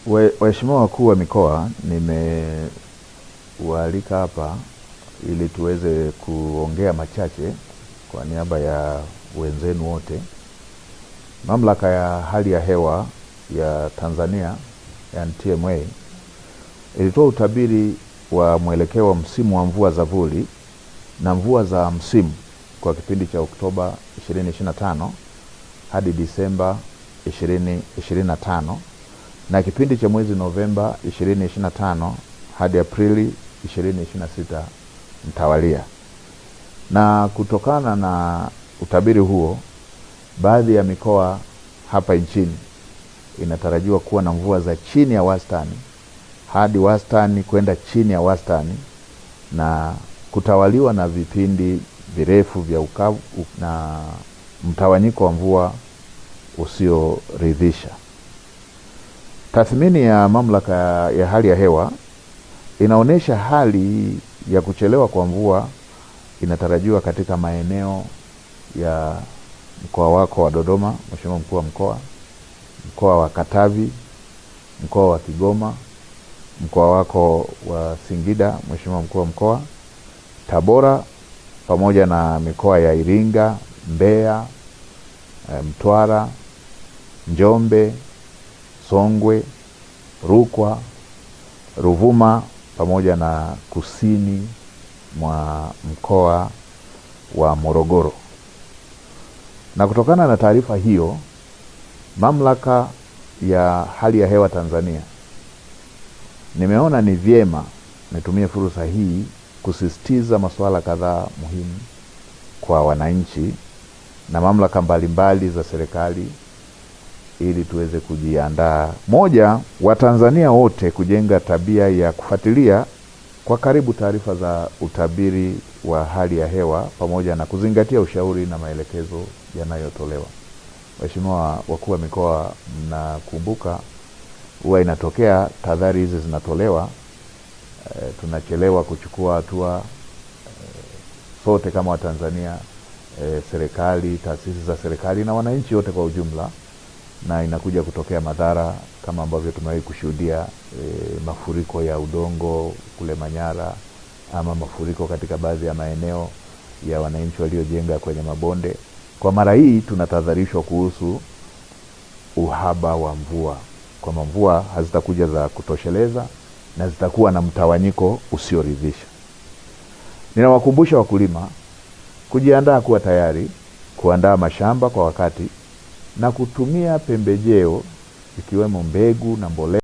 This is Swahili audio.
Waheshimiwa wakuu wa mikoa, nimewaalika hapa ili tuweze kuongea machache kwa niaba ya wenzenu wote. Mamlaka ya hali ya hewa ya Tanzania, yani TMA, ilitoa utabiri wa mwelekeo wa msimu wa mvua za vuli na mvua za msimu kwa kipindi cha Oktoba 2025 hadi Disemba 2025 na kipindi cha mwezi Novemba 2025 hadi Aprili 2026 mtawalia. Na kutokana na utabiri huo, baadhi ya mikoa hapa nchini inatarajiwa kuwa na mvua za chini ya wastani hadi wastani kwenda chini ya wastani, na kutawaliwa na vipindi virefu vya ukavu na mtawanyiko wa mvua usioridhisha. Tathmini ya mamlaka ya hali ya hewa inaonyesha hali ya kuchelewa kwa mvua inatarajiwa katika maeneo ya mkoa wako wa Dodoma, Mheshimiwa Mkuu wa Mkoa, mkoa wa Katavi, mkoa wa Kigoma, mkoa wako wa Singida, Mheshimiwa Mkuu wa Mkoa, Tabora, pamoja na mikoa ya Iringa, Mbeya, Mtwara, Njombe, Songwe, Rukwa, Ruvuma, pamoja na kusini mwa mkoa wa Morogoro. Na kutokana na taarifa hiyo, mamlaka ya hali ya hewa Tanzania nimeona ni vyema nitumie fursa hii kusisitiza masuala kadhaa muhimu kwa wananchi na mamlaka mbalimbali za serikali ili tuweze kujiandaa. Moja, Watanzania wote kujenga tabia ya kufuatilia kwa karibu taarifa za utabiri wa hali ya hewa pamoja na kuzingatia ushauri na maelekezo yanayotolewa. Waheshimiwa wakuu wa mikoa, mnakumbuka huwa inatokea tahadhari hizi zinatolewa, tunachelewa kuchukua hatua, sote kama Watanzania, serikali, taasisi za serikali na wananchi wote kwa ujumla, na inakuja kutokea madhara kama ambavyo tumewahi kushuhudia, mafuriko ya udongo kule Manyara, ama mafuriko katika baadhi ya maeneo ya wananchi waliojenga kwenye mabonde. Kwa mara hii tunatahadharishwa kuhusu uhaba wa mvua, kwamba mvua hazitakuja za kutosheleza na zitakuwa na mtawanyiko usioridhisha. Ninawakumbusha wakulima kujiandaa, kuwa tayari kuandaa mashamba kwa wakati na kutumia pembejeo ikiwemo mbegu na mbolea